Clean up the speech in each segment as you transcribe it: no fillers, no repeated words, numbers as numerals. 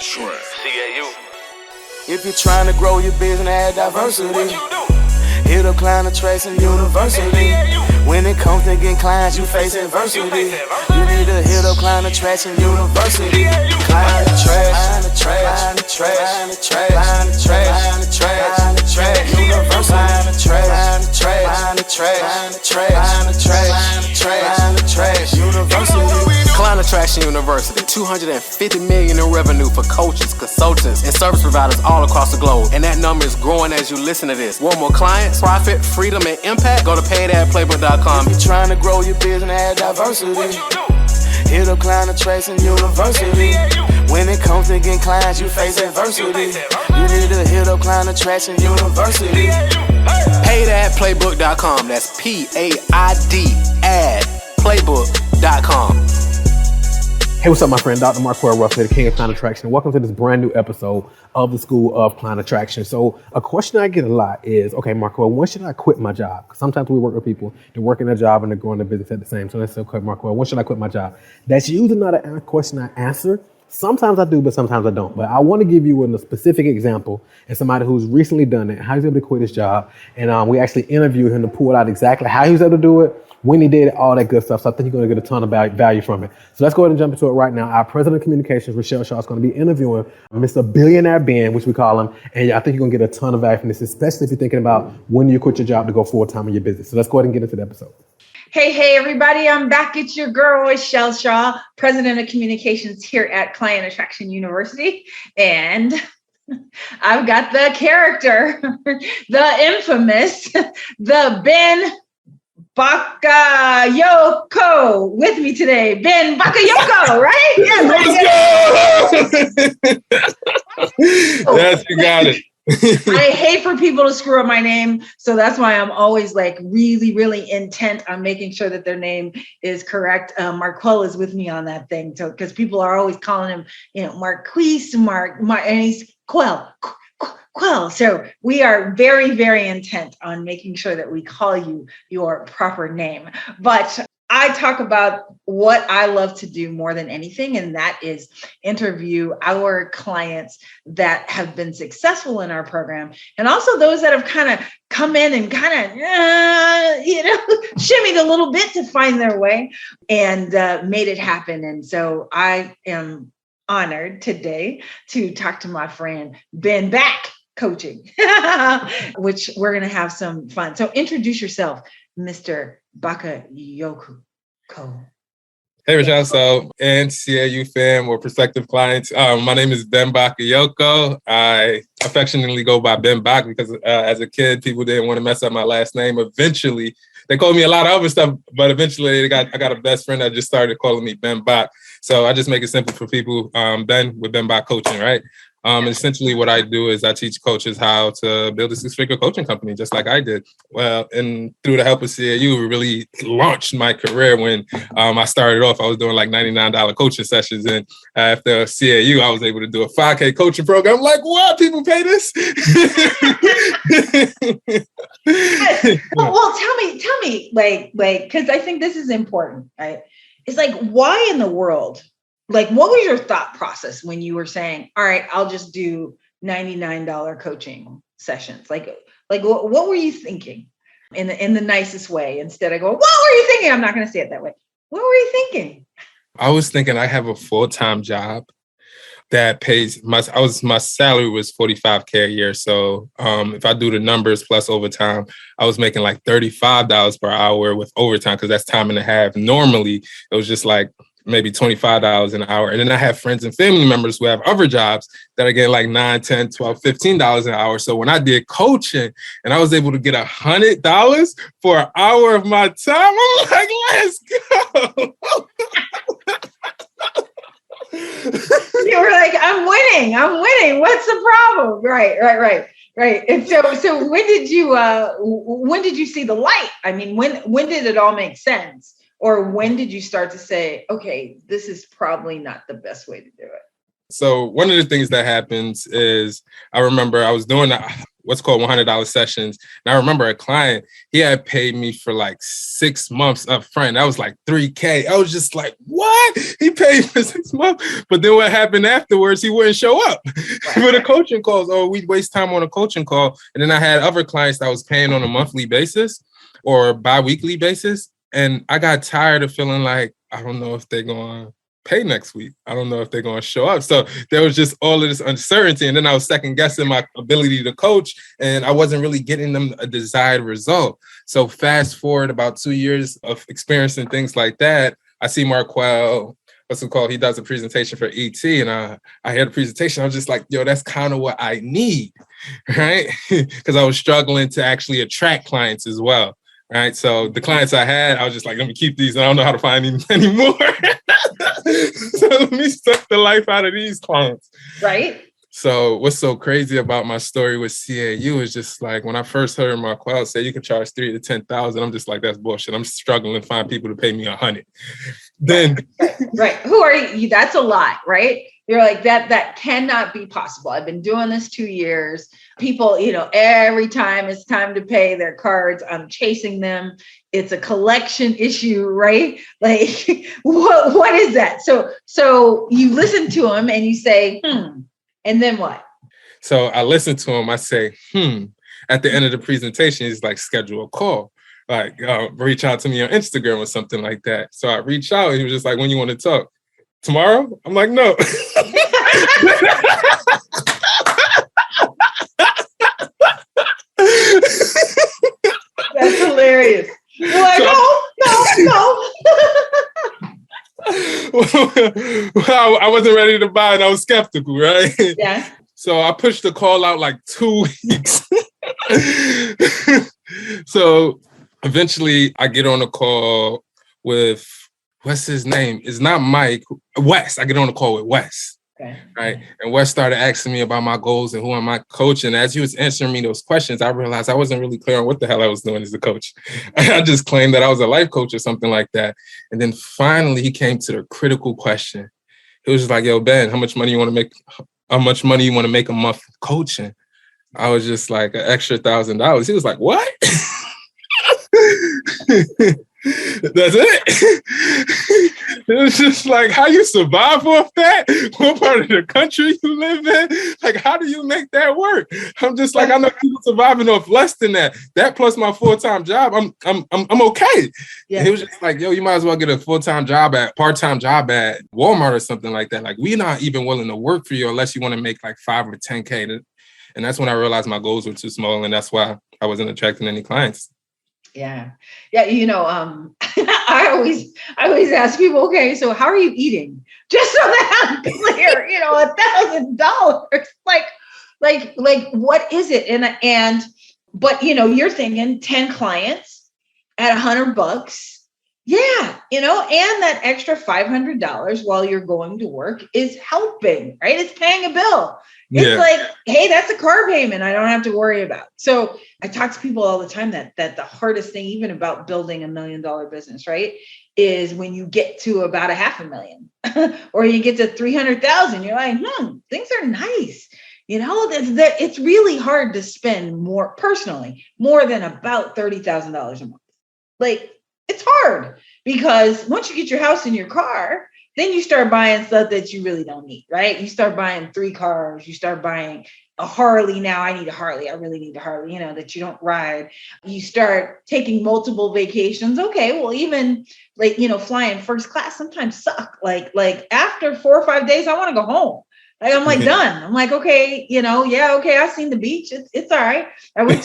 CAU. If you're trying to grow your business and add diversity, What you do? hit up Client Attraction University. When it comes to getting clients, you face adversity. You need to hit up Client Attraction University. Client Attraction, Client Attraction, Client Attraction, Client Attraction University. Client Attraction University. Client Attraction University, $250 million in revenue for coaches, consultants, and service providers all across the globe. And that number is growing as you listen to this. Want more clients, profit, freedom, and impact? Go to paidadplaybook.com. If you're trying to grow your business and add diversity, What you do? hit up Client Attraction University. When it comes to getting clients, you face adversity. You need to hit up Client Attraction University. Paidadplaybook.com. That's PAID adplaybook.com. Hey, what's up, my friend? Dr. Marquel Russell, the King of Client Attraction. Welcome to this brand new episode of the School of Client Attraction. So a question I get a lot is, okay, Marquel, when should I quit my job? Because sometimes we work with people, they're working their job and they're growing their business at the same time. So let's say, okay, Marquel, when should I quit my job? That's usually not a question I answer. Sometimes I do, but sometimes I don't. But I want to give you a specific example as somebody who's recently done it, how he's able to quit his job. And we actually interviewed him to pull out exactly how he was able to do it, when he did it, all that good stuff. So I think you're going to get a ton of value from it. So let's go ahead and jump into it right now. Our President of Communications, Rochelle Shaw, is going to be interviewing Mr. Billionaire Ben, which we call him. And I think you're going to get a ton of value from this, especially if you're thinking about when you quit your job to go full-time in your business. So let's go ahead and get into the episode. Hey, everybody. I'm back. It's your girl, Rochelle Shaw, President of Communications here at Client Attraction University. And I've got the character, the infamous, the Ben Bakayoko with me today. Ben Bakayoko, right? Yes, you got it. I hate for people to screw up my name. So that's why I'm always like really, really intent on making sure that their name is correct. Marquel is with me on that thing. So because people are always calling him, Marquise, Mark, and he's Quell. So we are very, very intent on making sure that we call you your proper name. But I talk about what I love to do more than anything, and that is interview our clients that have been successful in our program, and also those that have kind of come in and kind of, shimmied a little bit to find their way and made it happen. And so I am honored today to talk to my friend Ben Back Coaching, which we're going to have some fun. So introduce yourself, Mr. Bakayoko. Hey, Rochelle. So, and CAU fam or prospective clients, my name is Ben Bakayoko. I affectionately go by Ben Bak because as a kid, people didn't want to mess up my last name. Eventually, they called me a lot of other stuff, but eventually I got a best friend that just started calling me Ben Bak. So I just make it simple for people. Ben with Ben Bak Coaching, right? Essentially what I do is I teach coaches how to build a six-figure coaching company, just like I did. Well, and through the help of CAU, it really launched my career. When I started off, I was doing like $99 coaching sessions. And after CAU, I was able to do a 5K coaching program. I'm like, what? People pay this? Well, tell me, like, because I think this is important, right? It's like, why in the world? Like, what was your thought process when you were saying, all right, I'll just do $99 coaching sessions? Like what were you thinking in the nicest way? Instead of going, what were you thinking? I'm not going to say it that way. What were you thinking? I was thinking I have a full-time job that pays my salary was $45K a year. So if I do the numbers plus overtime, I was making like $35 per hour with overtime because that's time and a half. Normally, it was just like maybe $25 an hour. And then I have friends and family members who have other jobs that are getting like $9, $10, $12, $15 an hour. So when I did coaching and I was able to get $100 for an hour of my time, I'm like, let's go. You were like, I'm winning. What's the problem? Right. And so when did you see the light? I mean, when did it all make sense? Or when did you start to say, okay, this is probably not the best way to do it? So one of the things that happens is I remember I was doing what's called $100 sessions. And I remember a client, he had paid me for like 6 months up front. That was like $3,000. I was just like, what? He paid for 6 months. But then what happened afterwards, he wouldn't show up for the coaching calls. Oh, we'd waste time on a coaching call. And then I had other clients that I was paying on a monthly basis or bi-weekly basis. And I got tired of feeling like, I don't know if they're going to pay next week. I don't know if they're going to show up. So there was just all of this uncertainty. And then I was second guessing my ability to coach, and I wasn't really getting them a desired result. So fast forward about 2 years of experiencing things like that, I see Marquel, what's it called? He does a presentation for ET, and I hear the presentation. I was just like, yo, that's kind of what I need, right? Because I was struggling to actually attract clients as well. Right. So the clients I had, I was just like, let me keep these. I don't know how to find any more. So let me suck the life out of these clients. Right. So what's so crazy about my story with CAU is just like when I first heard Marquel say you can charge $3,000 to $10,000, I'm just like, that's bullshit. I'm struggling to find people to pay me $100. Then right. Who are you? That's a lot, right? You're like, that cannot be possible. I've been doing this 2 years. People, every time it's time to pay their cards, I'm chasing them. It's a collection issue, right? Like, what is that? So you listen to them and you say, and then what? So I listen to him. I say, At the end of the presentation, he's like, schedule a call. Like, reach out to me on Instagram or something like that. So I reached out. He was just like, when you want to talk? Tomorrow? I'm like, no. That's hilarious. You're like, no. Well, I wasn't ready to buy it. I was skeptical, right? Yeah. So I pushed the call out like 2 weeks. So eventually I get on a call with, what's his name? It's not Mike. Wes. I get on a call with Wes. Okay. Right. And Wes started asking me about my goals and who am I coaching. As he was answering me those questions, I realized I wasn't really clear on what the hell I was doing as a coach. I just claimed that I was a life coach or something like that. And then finally he came to the critical question. He was just like, yo, Ben, how much money you want to make? How much money you want to make a month coaching? I was just like, an extra $1,000. He was like, what? That's it. It was just like, how you survive off that? What part of the country you live in? Like, how do you make that work? I'm just like, I know people surviving off less than that. That plus my full-time job, I'm okay. Yeah. He was just like, yo, you might as well get a part-time job at Walmart or something like that. Like, we're not even willing to work for you unless you want to make like 5 or 10K. And that's when I realized my goals were too small, and that's why I wasn't attracting any clients. Yeah. I always ask people, okay, so how are you eating? Just so that I'm clear, $1,000. Like, what is it? But you're thinking 10 clients at $100. Yeah. And that extra $500 while you're going to work is helping, right? It's paying a bill. It's like, hey, that's a car payment I don't have to worry about. So I talk to people all the time that the hardest thing, even about building $1 million business, right, is when you get to about $500,000 or you get to 300,000, you're like, things are nice. It's really hard to spend more than about $30,000 a month. Like, it's hard because once you get your house and your car, then you start buying stuff that you really don't need, right? You start buying 3 cars. You start buying a Harley. Now I need a Harley. I really need a Harley, that you don't ride. You start taking multiple vacations. Okay, well, even flying first class sometimes suck. Like after 4 or 5 days, I want to go home. Like, I'm like done. I'm like, okay, okay. I've seen the beach. It's all right. I went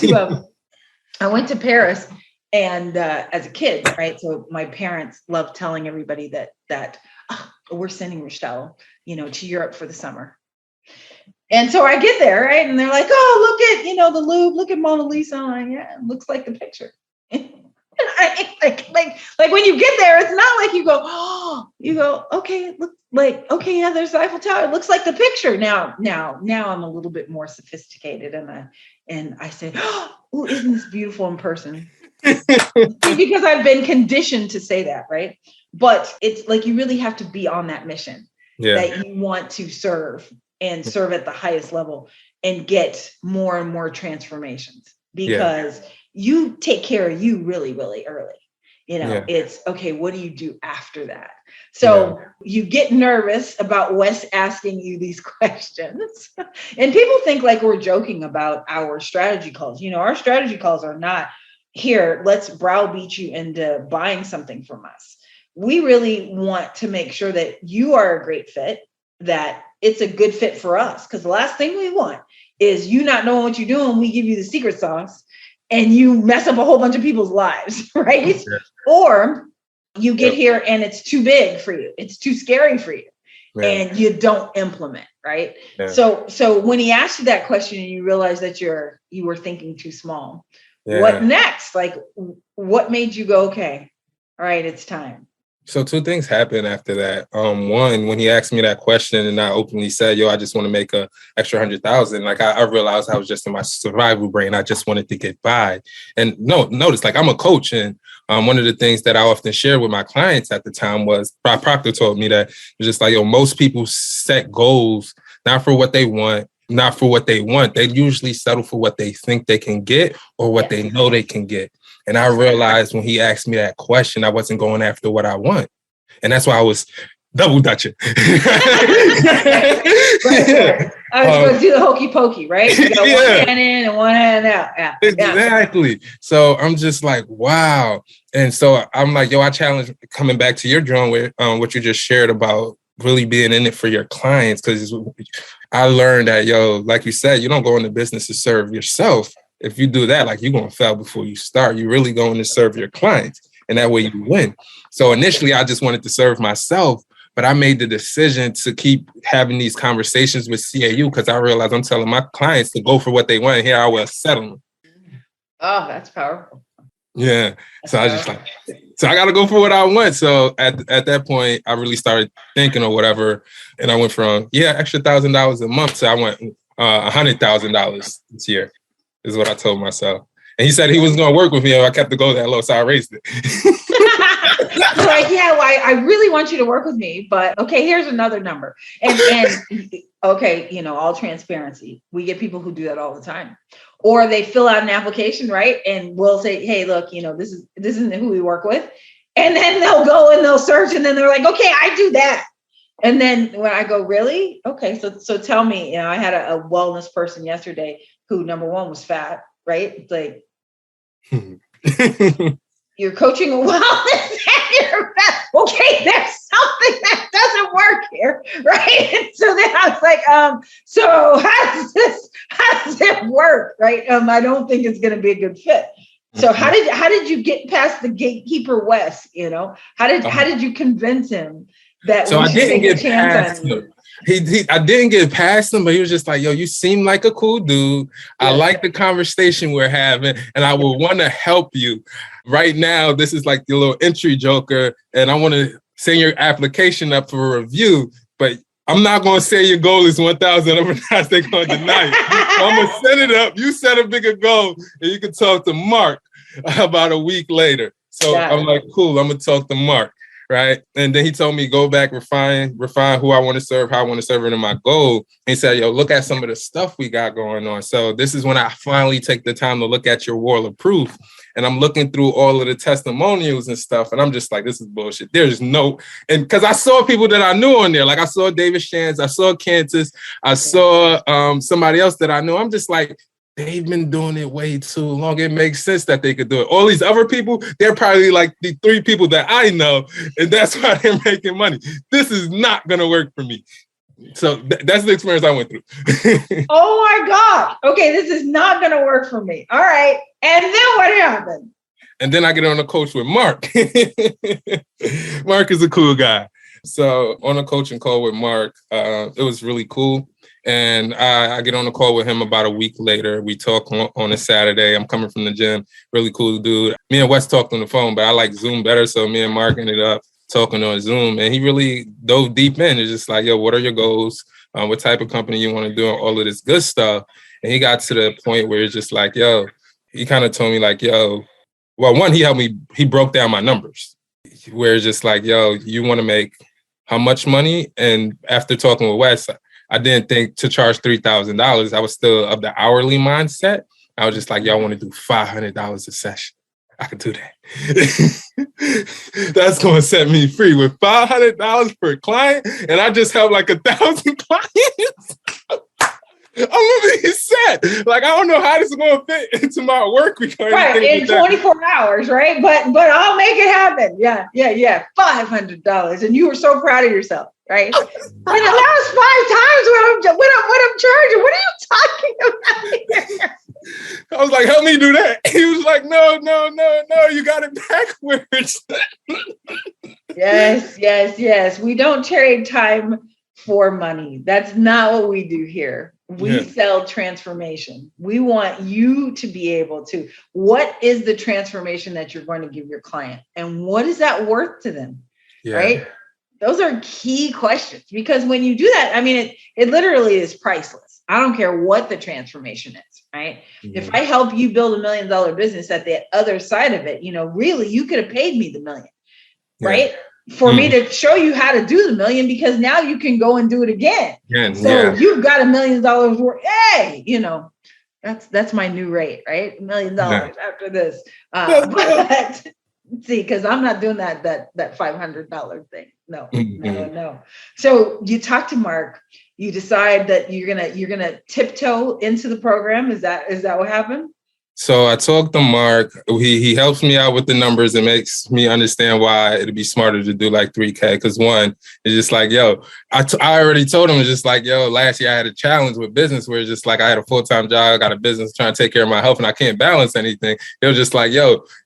to Paris. And as a kid, right? So my parents loved telling everybody that we're sending Rochelle, to Europe for the summer. And so I get there, right? And they're like, oh, look at, the Louvre, look at Mona Lisa. I'm like, yeah, it looks like the picture. And like when you get there, it's not like you go, okay, look, like, okay, yeah, there's the Eiffel Tower. It looks like the picture. Now I'm a little bit more sophisticated, and I say, oh, isn't this beautiful in person? Because I've been conditioned to say that, right? But it's like you really have to be on that mission that you want to serve. and serve at the highest level and get more and more transformations, because you take care of you really, really early. It's okay, what do you do after that? So you get nervous about Wes asking you these questions. And people think like we're joking about our strategy calls. Our strategy calls are not, here, let's browbeat you into buying something from us. We really want to make sure that you are a great fit, that it's a good fit for us. Because the last thing we want is you not knowing what you're doing. We give you the secret sauce and you mess up a whole bunch of people's lives, right? Or you get here and it's too big for you. It's too scary for you. And you don't implement, right? So when he asked you that question and you realized that you were thinking too small, what next? Like, what made you go, okay, all right, it's time? So two things happened after that. One, when he asked me that question and I openly said, I just want to make a extra 100,000. Like I realized I was just in my survival brain. I just wanted to get by. And notice, like I'm a coach. And one of the things that I often share with my clients at the time was, Bob Proctor told me that it was just like, most people set goals, not for what they want, not for what they want. They usually settle for what they think they can get or what they know they can get. And I realized when he asked me that question, I wasn't going after what I want. And that's why I was double dutching. Right. I was going to do the hokey pokey, right? You got one hand in and one hand out. Yeah. Exactly. So I'm just like, wow. And so I'm like, I challenge, coming back to your drawing with what you just shared about really being in it for your clients. Because I learned that, like you said, you don't go into business to serve yourself. If you do that, like you're going to fail before you start. You're really going to serve your clients. And that way you win. So initially, I just wanted to serve myself. But I made the decision to keep having these conversations with CAU because I realized I'm telling my clients to go for what they want. And here I was settling. Oh, that's powerful. Yeah. So I just so I got to go for what I want. So at that point, I really started thinking or whatever. And I went from, extra $1,000 a month. So I went $100,000 this year is what I told myself. And he said he was going to work with me if I kept the goal that low. So I raised it. Like, I really want you to work with me, but okay, here's another number. And okay, all transparency. We get people who do that all the time. Or they fill out an application, right? And we'll say, hey, look, this isn't who we work with. And then they'll go and they'll search and then they're like, okay, I do that. And then when I go, really? Okay, so tell me, I had a wellness person yesterday who, number one, was fat, right? It's like, you're coaching a wellness and you're fat. Okay, there's something that doesn't work here, right? And so then I was like, so how does it work, right? I don't think it's going to be a good fit. So how did you get past the gatekeeper Wes? How did you convince him that? So I didn't get past him. I didn't get past him, but he was just like, you seem like a cool dude. I like the conversation we're having, and I will want to help you. Right now, this is like the little entry joker, and I want to send your application up for a review, but I'm not going to say your goal is 1,000 overnight. They're going to deny it. So I'm going to set it up. You set a bigger goal, and you can talk to Mark about a week later. So I'm like, cool, I'm going to talk to Mark. Right. And then he told me, go back, refine who I want to serve, how I want to serve it in my goal. And he said, look at some of the stuff we got going on. So this is when I finally take the time to look at your wall of proof. And I'm looking through all of the testimonials and stuff. And I'm just like, this is bullshit. There's no, and because I saw people that I knew on there. Like I saw David Shands, I saw Cantus, I saw somebody else that I knew. I'm just like, they've been doing it way too long. It makes sense that they could do it. All these other people, they're probably like the 3 people that I know, and that's why they're making money. This is not going to work for me. So that's the experience I went through. Oh my God. Okay, this is not going to work for me. All right. And then what happened? And then I get on a coach with Mark. Mark is a cool guy. So on a coaching call with Mark, it was really cool. And I get on a call with him about a week later. We talk on a Saturday. I'm coming from the gym. Really cool dude. Me and Wes talked on the phone, but I like Zoom better. So me and Mark ended up talking on Zoom. And he really dove deep in. It's just like, what are your goals? What type of company you want to do? All of this good stuff. And he got to the point where it's just like, he kind of told me like, well, one, he helped me. He broke down my numbers. Where it's just like, you want to make how much money? And after talking with Wes, I didn't think to charge $3,000. I was still of the hourly mindset. I was just like, y'all want to do $500 a session. I could do that. That's going to set me free with $500 per client. And I just have like 1,000 clients. I'm gonna be set. Like, I don't know how this is gonna fit into my work week. Right, in 24 hours, right? But I'll make it happen. Yeah. $500. And you were so proud of yourself, right? And that was 5 times what I'm charging. What are you talking about here? I was like, help me do that. He was like, no, you got it backwards. Yes. We don't trade time for money. That's not what we do here. We sell transformation. We want you to be able to, what is the transformation that you're going to give your client? And what is that worth to them? Right? Those are key questions, because when you do that, I mean, it literally is priceless. I don't care what the transformation is, right? Mm-hmm. If I help you build $1 million business, at the other side of it, really, you could have paid me the $1 million, right? For me to show you how to do the $1 million, because now you can go and do it again. You've got $1 million worth. Hey, that's my new rate, right? $1 million after this. But see, because I'm not doing that $500 thing. No. So you talk to Mark. You decide that you're gonna tiptoe into the program. Is that what happened? So I talked to Mark. He helps me out with the numbers and makes me understand why it'd be smarter to do like 3K. Because one, it's just like, I already told him, it's just like, last year I had a challenge with business where it's just like I had a full-time job, I got a business trying to take care of my health, and I can't balance anything. It was just like,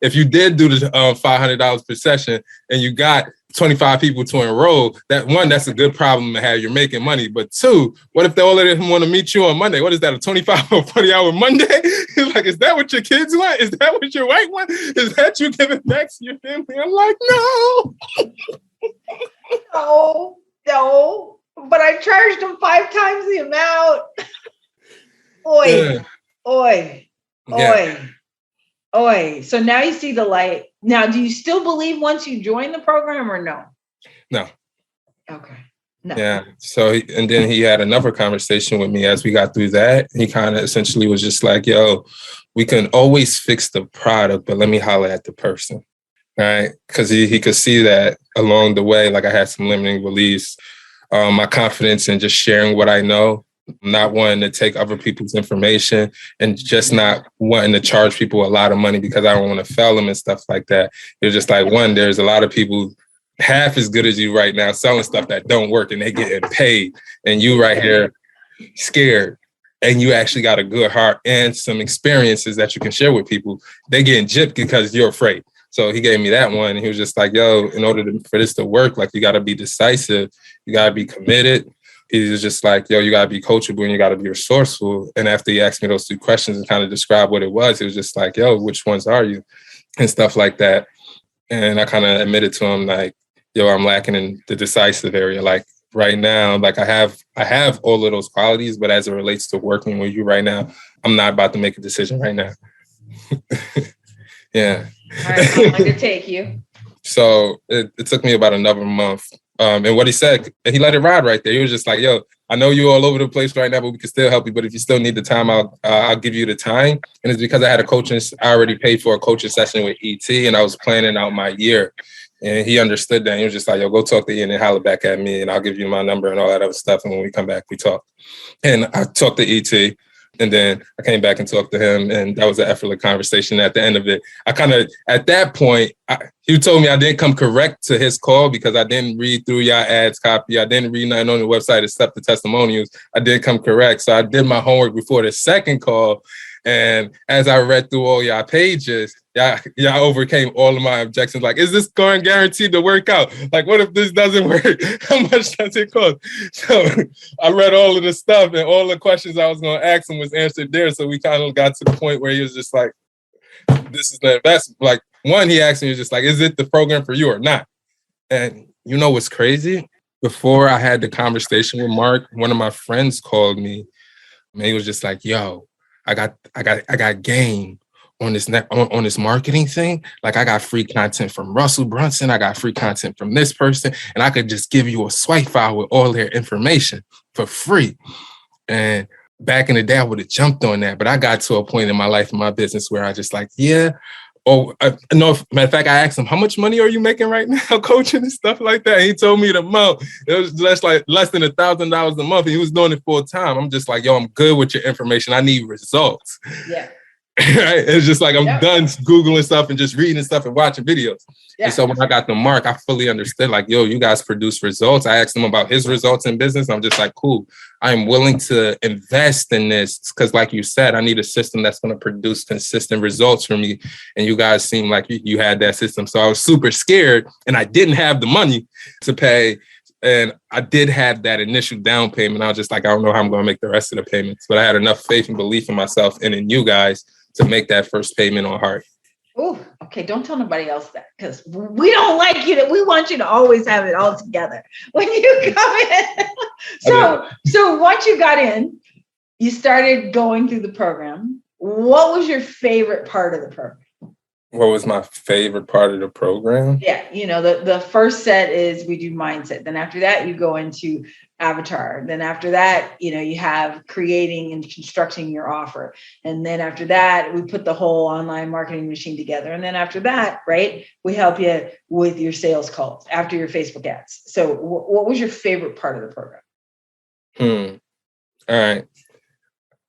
if you did do the $500 per session and you got 25 people to enroll, that's a good problem to have. You're making money. But two, what if all of them want to meet you on Monday? What is that, a 25 or 40 hour Monday? He's like, is that what your kids want? Is that what your wife want? Is that you giving back to your family? I'm like, no. No. But I charged them 5 times the amount. Oi. So now you see the light. Now, do you still believe once you join the program or no? No. Okay. No. Yeah. So, and then he had another conversation with me as we got through that. He kind of essentially was just like, we can always fix the product, but let me holler at the person. Right. Because he could see that along the way, like I had some limiting beliefs, my confidence in just sharing what I know, not wanting to take other people's information, and just not wanting to charge people a lot of money because I don't want to fail them and stuff like that. It was just like, one, there's a lot of people half as good as you right now selling stuff that don't work and they getting paid. And you right here scared, and you actually got a good heart and some experiences that you can share with people. They getting gypped because you're afraid. So he gave me that one. He was just like, in order for this to work, like, you got to be decisive. You got to be committed. He was just like, you got to be coachable and you got to be resourceful. And after he asked me those 2 questions and kind of described what it was just like, which ones are you? And stuff like that. And I kind of admitted to him, like, I'm lacking in the decisive area. Like right now, like I have all of those qualities, but as it relates to working with you right now, I'm not about to make a decision right now. Yeah. All right, how long did it take you? So it took me about another month. And what he said, and he let it ride right there. He was just like, I know you're all over the place right now, but we can still help you. But if you still need the time, I'll give you the time. And it's because I already paid for a coaching session with ET, and I was planning out my year. And he understood that. He was just like, go talk to Ian and holler back at me, and I'll give you my number and all that other stuff. And when we come back, we talk. And I talked to ET. And then I came back and talked to him, and that was an effortless conversation. At the end of it, I kind of, at that point, he told me I didn't come correct to his call because I didn't read through y'all ads copy. I didn't read nothing on the website except the testimonials. I didn't come correct. So I did my homework before the second call. And as I read through all y'all pages, y'all overcame all of my objections. Like, is this going guaranteed to work out? Like, what if this doesn't work? How much does it cost? So I read all of the stuff, and all the questions I was going to ask him was answered there. So we kind of got to the point where he was just like, this is the investment. Like, one, he asked me, just like, is it the program for you or not? And you know what's crazy? Before I had the conversation with Mark, one of my friends called me, and he was just like, I got game. on this marketing thing. Like I got free content from Russell Brunson. I got free content from this person. And I could just give you a swipe file with all their information for free. And back in the day, I would have jumped on that. But I got to a point in my life, in my business, where I just like, yeah. Oh, no, matter of fact, I asked him, how much money are you making right now coaching and stuff like that? And he told me the amount. It was less than $1,000 a month. And he was doing it full time. I'm just like, yo, I'm good with your information. I need results. Yeah. Right? It's just like I'm done Googling stuff and just reading stuff and watching videos. Yeah. And so when I got the mark, I fully understood, like, yo, you guys produce results. I asked him about his results in business. I'm just like, cool. I'm willing to invest in this because, like you said, I need a system that's going to produce consistent results for me. And you guys seem like you had that system. So I was super scared and I didn't have the money to pay. And I did have that initial down payment. I was just like, I don't know how I'm going to make the rest of the payments. But I had enough faith and belief in myself and in you guys to make that first payment on heart. Oh, okay. Don't tell nobody else that, because we don't like you. That we want you to always have it all together when you come in. So once you got in, you started going through the program. What was your favorite part of the program? What was my favorite part of the program? Yeah, the first set is we do mindset. Then after that, you go into avatar. Then after that, you have creating and constructing your offer. And then after that, we put the whole online marketing machine together. And then after that, right, we help you with your sales calls after your Facebook ads. So what was your favorite part of the program? All right.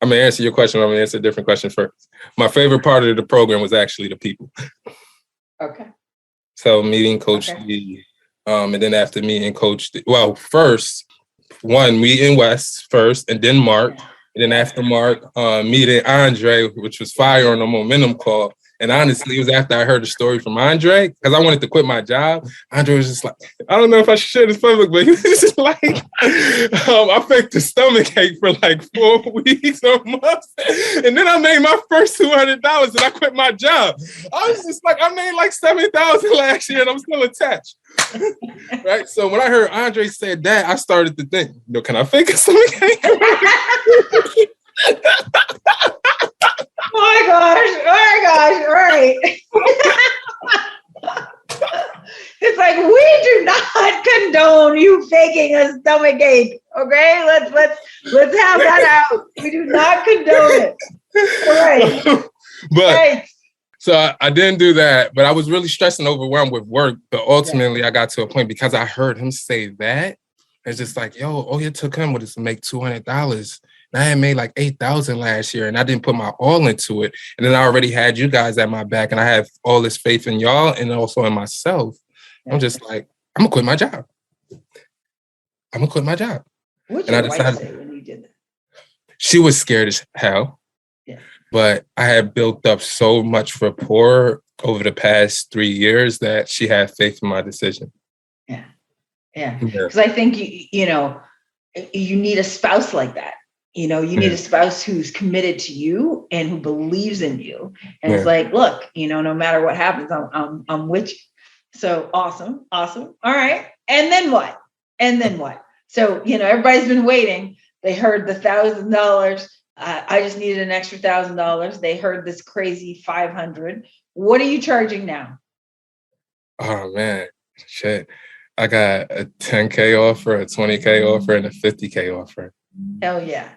I'm going to answer your question. I'm going to answer a different question first. My favorite part of the program was actually the people. Okay. So meeting Coach Lee, and then after meeting Coach, first, me and Wes first, and then Mark. And then after Mark, meeting Andre, which was fire on the momentum call. And honestly, it was after I heard the story from Andre, because I wanted to quit my job. Andre was just like, I don't know if I should share this public, but he was just like, I faked a stomach ache for like 4 weeks or months. And then I made my first $200 and I quit my job. I was just like, I made like $7,000 last year and I'm still attached. Right? So when I heard Andre said that, I started to think, can I fake a stomach ache? Oh my gosh, right. It's like, we do not condone you faking a stomach ache. Okay, let's have that out. We do not condone it. Right. But so I didn't do that, but I was really stressed and overwhelmed with work. But ultimately I got to a point because I heard him say that. It's just like, yo, all it took him was to make $200. And I had made like $8,000 last year and I didn't put my all into it. And then I already had you guys at my back and I have all this faith in y'all and also in myself. Yeah. I'm just like, I'm gonna quit my job. What did your wife say when you did that? She was scared as hell. Yeah. But I had built up so much rapport over the past 3 years that she had faith in my decision. Yeah. Because I think, you need a spouse like that. You need a spouse who's committed to you and who believes in you. And it's like, look, no matter what happens, I'm with you. So awesome. All right. And then what? So, everybody's been waiting. They heard the $1,000. I just needed an extra $1,000. They heard this crazy 500. What are you charging now? Oh man, shit. I got a 10K offer, a 20K offer, and a 50K offer. Hell yeah.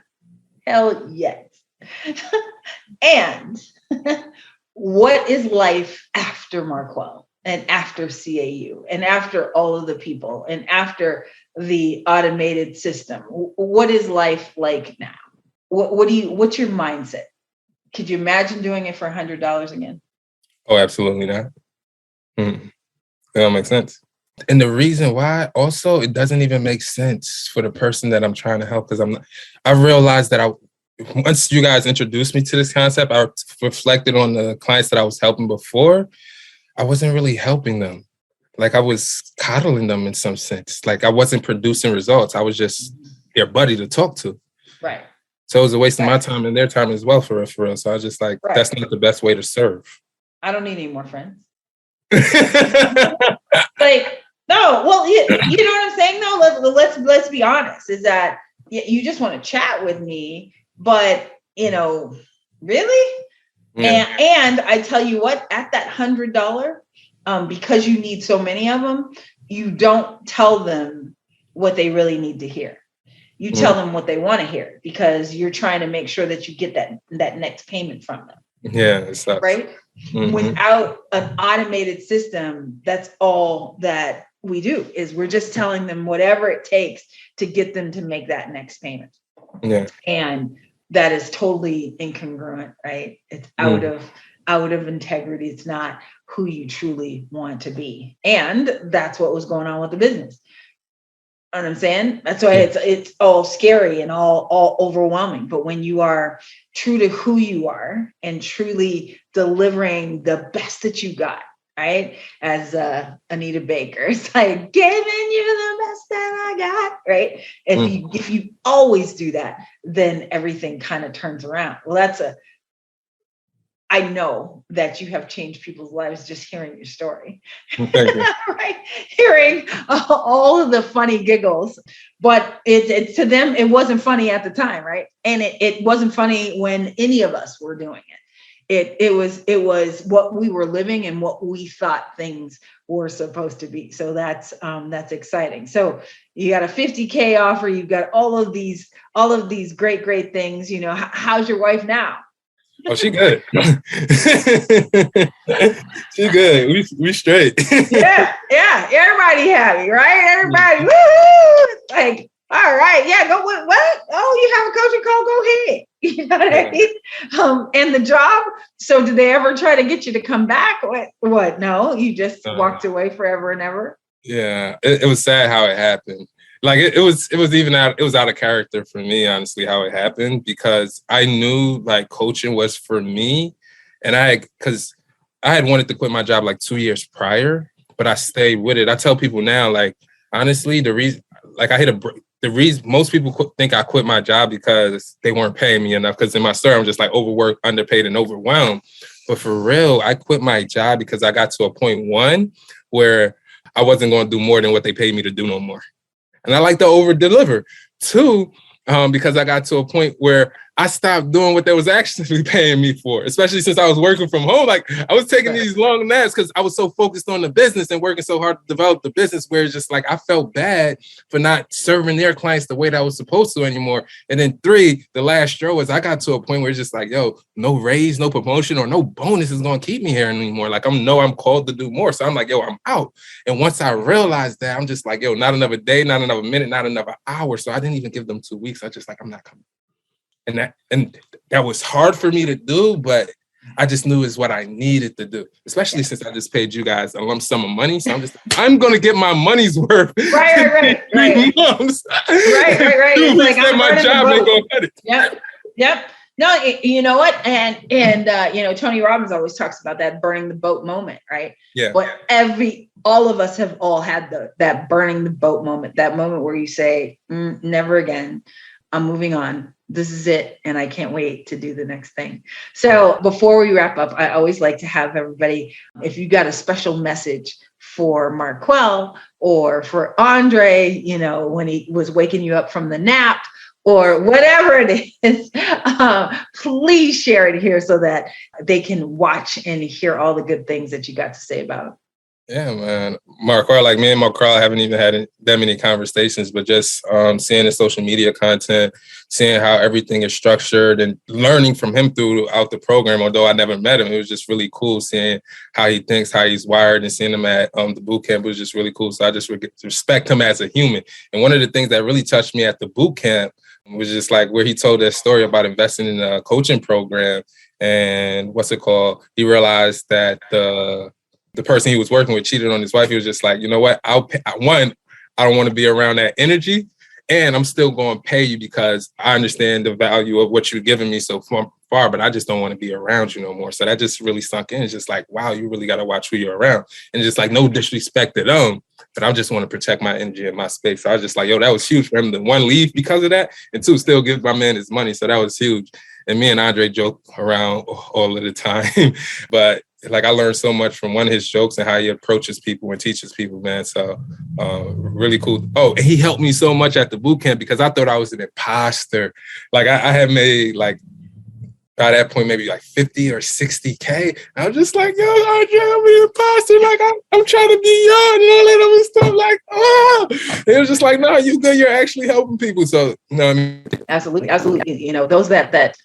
Hell yes. And what is life after Marquel and after CAU and after all of the people and after the automated system? What is life like now? What's your mindset? Could you imagine doing it for $100 again? Oh, absolutely not. That don't make sense. And the reason why also it doesn't even make sense for the person that I'm trying to help, because I realized that once you guys introduced me to this concept, I reflected on the clients that I was helping before. I wasn't really helping them. Like I was coddling them in some sense. Like I wasn't producing results. I was just their buddy to talk to. Right. So it was a waste of my time and their time as well, for real. So I was just like, that's not the best way to serve. I don't need any more friends. No, well, you know what I'm saying though? Let's be honest, is that you just want to chat with me, but really? Yeah. And I tell you what, at that $100, because you need so many of them, you don't tell them what they really need to hear. You tell them what they want to hear, because you're trying to make sure that you get that next payment from them. Yeah, it sucks. Right? Without an automated system, that's all that we do, is we're just telling them whatever it takes to get them to make that next payment. Yeah. And that is totally incongruent, right? It's out of integrity. It's not who you truly want to be. And that's what was going on with the business. You know what I'm saying? That's why it's all scary and all overwhelming. But when you are true to who you are and truly delivering the best that you got, right? As Anita Baker, it's like giving you the best that I got, right? If you always do that, then everything kind of turns around. Well, I know that you have changed people's lives just hearing your story. Thank you. Right? Hearing all of the funny giggles, but it to them, it wasn't funny at the time, right? And it wasn't funny when any of us were doing it. It was what we were living and what we thought things were supposed to be. So that's exciting. So you got a 50K offer, you've got all of these great things. You know, how's your wife now? Oh, she good. She good. We straight. Yeah. Everybody happy, right? Everybody, woo! Like, all right, yeah. Go what? Oh, you have a coaching call? Go ahead. You know what I mean? And the job. So, did they ever try to get you to come back? What? No, you just walked away forever and ever. Yeah, it was sad how it happened. Like it was out of character for me, honestly, how it happened, because I knew like coaching was for me, and because I had wanted to quit my job like 2 years prior, but I stayed with it. I tell people now, like, honestly, the reason most people think I quit my job because they weren't paying me enough. Because in my story, I'm just like overworked, underpaid, and overwhelmed. But for real, I quit my job because I got to a point, one, where I wasn't going to do more than what they paid me to do no more. And I like to over deliver. Two, because I got to a point where I stopped doing what they was actually paying me for, especially since I was working from home. Like I was taking these long naps because I was so focused on the business and working so hard to develop the business, where it's just like I felt bad for not serving their clients the way that I was supposed to anymore. And then three, the last straw was I got to a point where it's just like, yo, no raise, no promotion, or no bonus is going to keep me here anymore. Like I'm called to do more. So I'm like, yo, I'm out. And once I realized that, I'm just like, yo, not another day, not another minute, not another hour. So I didn't even give them 2 weeks. I just like, I'm not coming. And that was hard for me to do, but I just knew it's what I needed to do, especially since I just paid you guys a lump sum of money. So I'm going to get my money's worth. Right. 3 months. Right. 2 weeks that my job ain't going to cut it. Yep. No, you know what? And Tony Robbins always talks about that burning the boat moment, right? Yeah. But all of us have all had that burning the boat moment, that moment where you say, never again. I'm moving on. This is it. And I can't wait to do the next thing. So before we wrap up, I always like to have everybody, if you got a special message for Marquel or for Andre, when he was waking you up from the nap or whatever it is, please share it here so that they can watch and hear all the good things that you got to say about him. Yeah, man. Marquel, like me and Marquel, I haven't even had that many conversations, but just seeing the social media content, seeing how everything is structured and learning from him throughout the program, although I never met him, it was just really cool seeing how he thinks, how he's wired, and seeing him at the boot camp was just really cool. So I just respect him as a human. And one of the things that really touched me at the boot camp was just like where he told that story about investing in a coaching program and he realized that the person he was working with cheated on his wife. He was just like, you know what? I don't want to be around that energy, and I'm still going to pay you because I understand the value of what you're giving me so far, but I just don't want to be around you no more. So that just really sunk in. It's just like, wow, you really got to watch who you're around. And just like, no disrespect to them, but I just want to protect my energy and my space. So I was just like, yo, that was huge for him to, one, leave because of that, and two, still give my man his money. So that was huge. And me and Andre joke around all of the time, but like I learned so much from one of his jokes and how he approaches people and teaches people, man. So really cool. Oh, and he helped me so much at the boot camp because I thought I was an imposter. Like I had made like by that point, maybe like 50 or 60K. I was just like, yo, I'm an imposter. Like, I'm trying to be young and all that other stuff. Like, oh, it was just like, no, you good. You're actually helping people. So, you know what I mean? Absolutely. Absolutely. You know, those that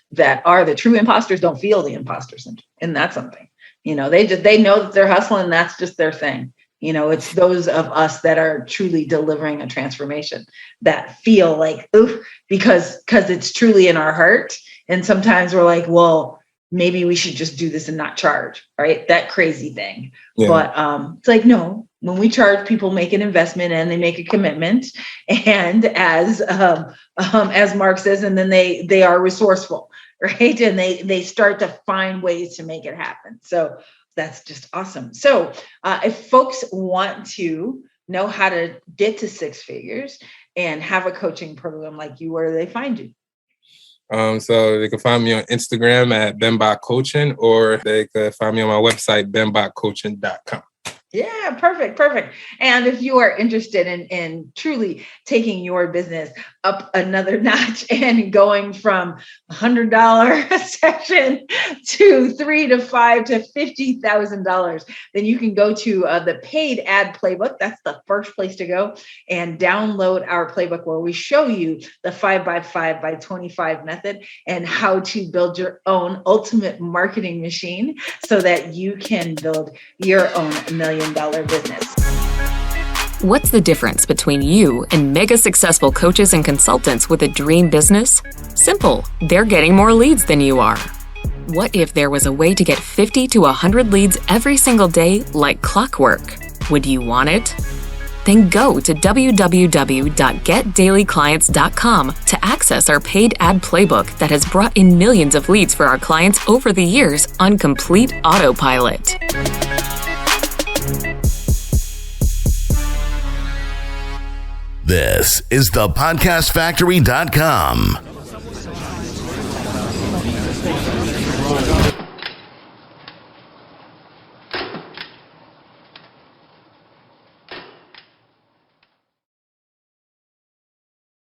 are the true imposters don't feel the imposter syndrome. And that's something, you know, they know that they're hustling. That's just their thing. You know, it's those of us that are truly delivering a transformation that feel like, oof, because it's truly in our heart. And sometimes we're like, well, maybe we should just do this and not charge, right? That crazy thing. Yeah. But it's like, no, when we charge, people make an investment and they make a commitment. And as Mark says, and then they are resourceful, right? And they start to find ways to make it happen. So that's just awesome. So if folks want to know how to get to six figures and have a coaching program like you, where do they find you? So they can find me on Instagram at BenBakCoaching, or they can find me on my website, benbakcoaching.com. Yeah, perfect. And if you are interested in truly taking your business up another notch and going from $100 session to $3,000 to $5,000 to $50,000, then you can go to the paid ad playbook. That's the first place to go, and download our playbook where we show you the 5x5x25 method and how to build your own ultimate marketing machine so that you can build your own $1 million business. What's the difference between you and mega successful coaches and consultants with a dream business? Simple. They're getting more leads than you are. What if there was a way to get 50 to 100 leads every single day like clockwork? Would you want it? Then go to www.getdailyclients.com to access our paid ad playbook that has brought in millions of leads for our clients over the years on complete autopilot. This is thepodcastfactory.com.